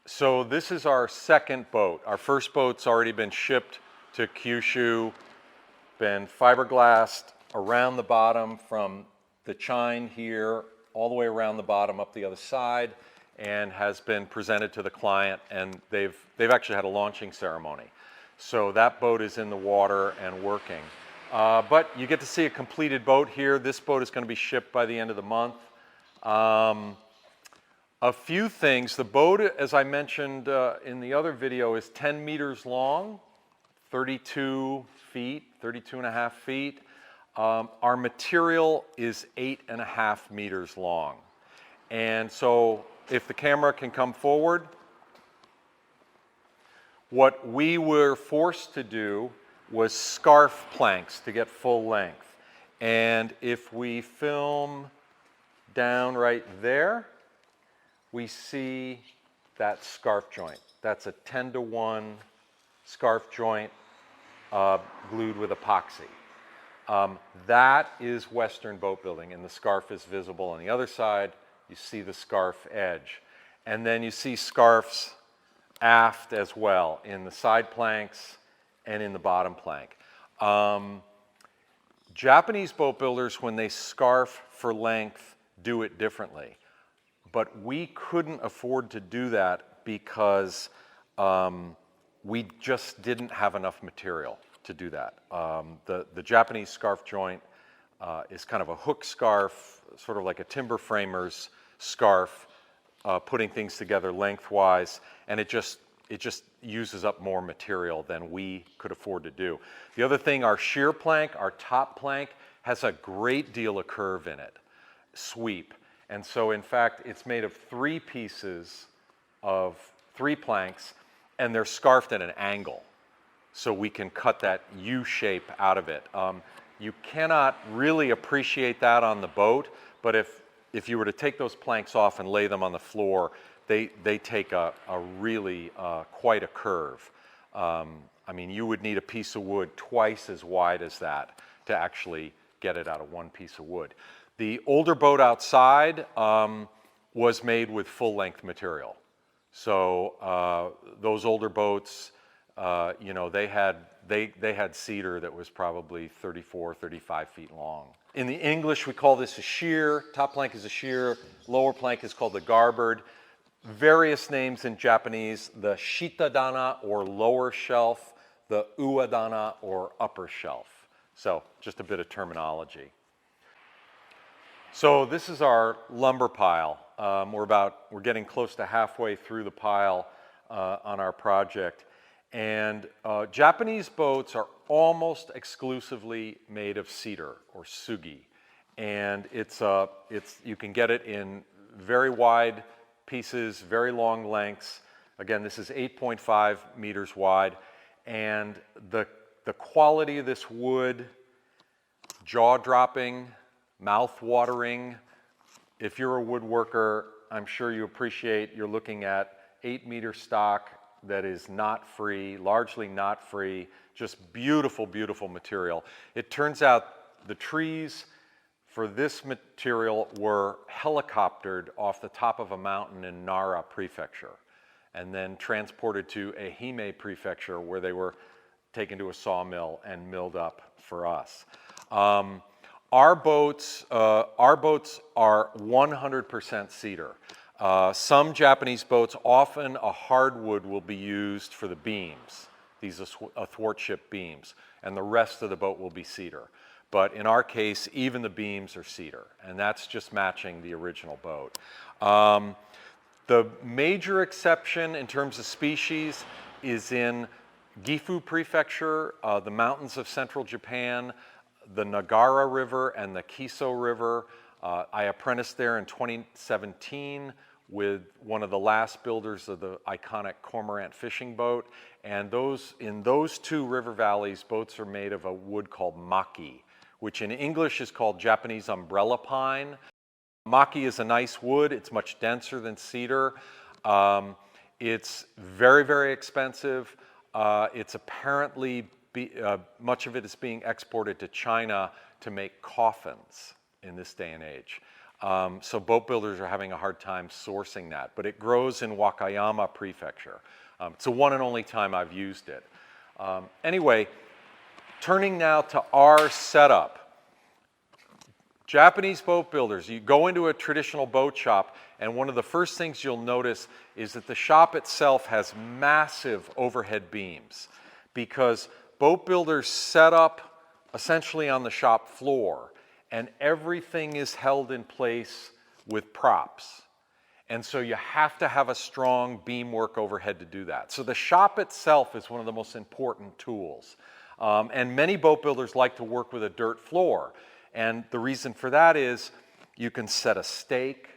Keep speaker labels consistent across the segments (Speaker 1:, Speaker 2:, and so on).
Speaker 1: So this is our second boat. Our first boat's already been shipped to Kyushu, been fiberglassed around the bottom from the chine here all the way around the bottom up the other side, and has been presented to the client, and they've actually had a launching ceremony. So that boat is in the water and working. But you get to see a completed boat here. This boat is going to be shipped by the end of the month. A few things. The boat, as I mentioned in the other video, is 10 meters long, 32 feet, 32 and a half feet. Our material is 8.5 meters long. And so if the camera can come forward, what we were forced to do was scarf planks to get full length. And if we film down right there, we see that scarf joint. That's a 10-to-1 scarf joint glued with epoxy. That is Western boat building, and the scarf is visible on the other side. You see the scarf edge. And then you see scarves aft as well in the side planks and in the bottom plank. Japanese boat builders, when they scarf for length, do it differently. But we couldn't afford to do that because we just didn't have enough material to do that. The Japanese scarf joint is kind of a hook scarf, sort of like a timber framer's scarf, putting things together lengthwise, and it just uses up more material than we could afford to do. The other thing, our shear plank, our top plank, has a great deal of curve in it, sweep. And so, in fact, it's made of 3 pieces of 3 planks, and they're scarfed at an angle. So we can cut that U shape out of it. You cannot really appreciate that on the boat, but if you were to take those planks off and lay them on the floor, they take a really quite a curve. I mean, you would need a piece of wood twice as wide as that to actually get it out of one piece of wood. The older boat outside was made with full-length material. So those older boats, you know, they had cedar that was probably 34, 35 feet long. In the English, we call this a shear. Top plank is a shear. Lower plank is called the garboard. Various names in Japanese: the shitadana, or lower shelf; the uadana, or upper shelf. So just a bit of terminology. So this is our lumber pile. We're getting close to halfway through the pile on our project. And Japanese boats are almost exclusively made of cedar, or sugi. And you can get it in very wide pieces, very long lengths. Again, this is 8.5 meters wide. And the quality of this wood, jaw-dropping, mouth-watering. If you're a woodworker, I'm sure you appreciate you're looking at 8-meter stock that is knot free, largely knot free, just beautiful, beautiful material. It turns out the trees for this material were helicoptered off the top of a mountain in Nara Prefecture and then transported to Ehime Prefecture, where they were taken to a sawmill and milled up for us. Our boats are 100% cedar. Some Japanese boats, often a hardwood will be used for the beams, these athwartship beams, and the rest of the boat will be cedar. But in our case, even the beams are cedar, and that's just matching the original boat. The major exception in terms of species is in Gifu Prefecture, the mountains of central Japan, the Nagara River and the Kiso River. I apprenticed there in 2017 with one of the last builders of the iconic cormorant fishing boat. And in those 2 river valleys, boats are made of a wood called maki, which in English is called Japanese umbrella pine. Maki is a nice wood. It's much denser than cedar. It's very, very expensive. It's apparently much of it is being exported to China to make coffins in this day and age. So boat builders are having a hard time sourcing that, but it grows in Wakayama Prefecture. It's the one and only time I've used it. Anyway, turning now to our setup. Japanese boat builders, you go into a traditional boat shop, and one of the first things you'll notice is that the shop itself has massive overhead beams, because boat builders set up essentially on the shop floor, and everything is held in place with props. And so you have to have a strong beamwork overhead to do that. So the shop itself is one of the most important tools. And many boat builders like to work with a dirt floor. And the reason for that is you can set a stake,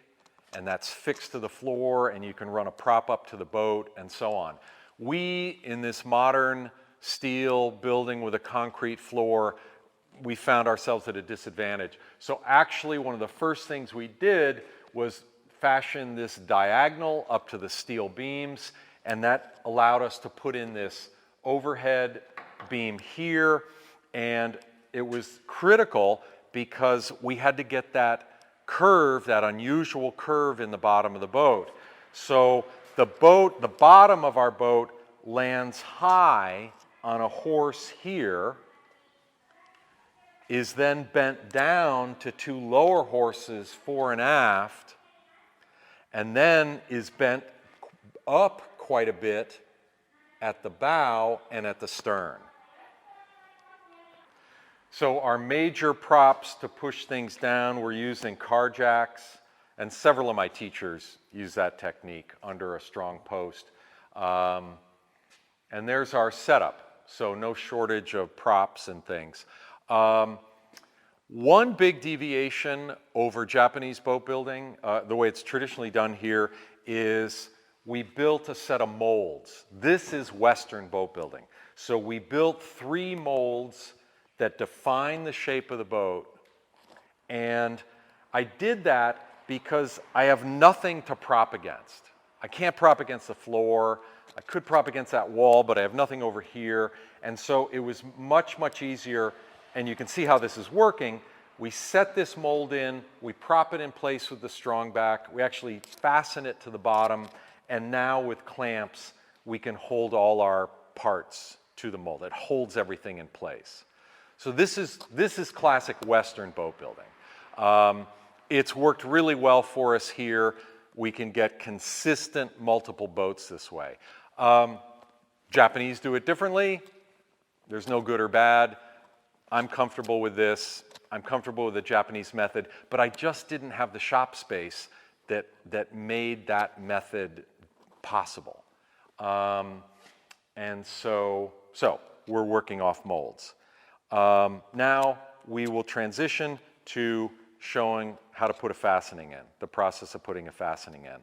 Speaker 1: and that's fixed to the floor, and you can run a prop up to the boat, and so on. We, in this modern steel building with a concrete floor, we found ourselves at a disadvantage. So actually, one of the first things we did was fashion this diagonal up to the steel beams, and that allowed us to put in this overhead beam here, and it was critical because we had to get that curve, that unusual curve in the bottom of the boat. So the bottom of our boat lands high on a horse here, is then bent down to two lower horses fore and aft, and then is bent up quite a bit at the bow and at the stern. So our major props to push things down, we're using car jacks, and several of my teachers use that technique under a strong post. And there's our setup, so no shortage of props and things. One big deviation over Japanese boat building, the way it's traditionally done here, is we built a set of molds. This is Western boat building. So we built 3 molds that define the shape of the boat, and I did that because I have nothing to prop against. I can't prop against the floor. I could prop against that wall, but I have nothing over here, and so it was much, much easier, and you can see how this is working. We set this mold in, we prop it in place with the strong back, we actually fasten it to the bottom, and now with clamps, we can hold all our parts to the mold. It holds everything in place. So this is classic Western boat building. It's worked really well for us here. We can get consistent multiple boats this way. Japanese do it differently. There's no good or bad. I'm comfortable with this. I'm comfortable with the Japanese method, but I just didn't have the shop space that made that method possible. And so we're working off molds. Now we will transition to showing how to put a fastening in, the process of putting a fastening in.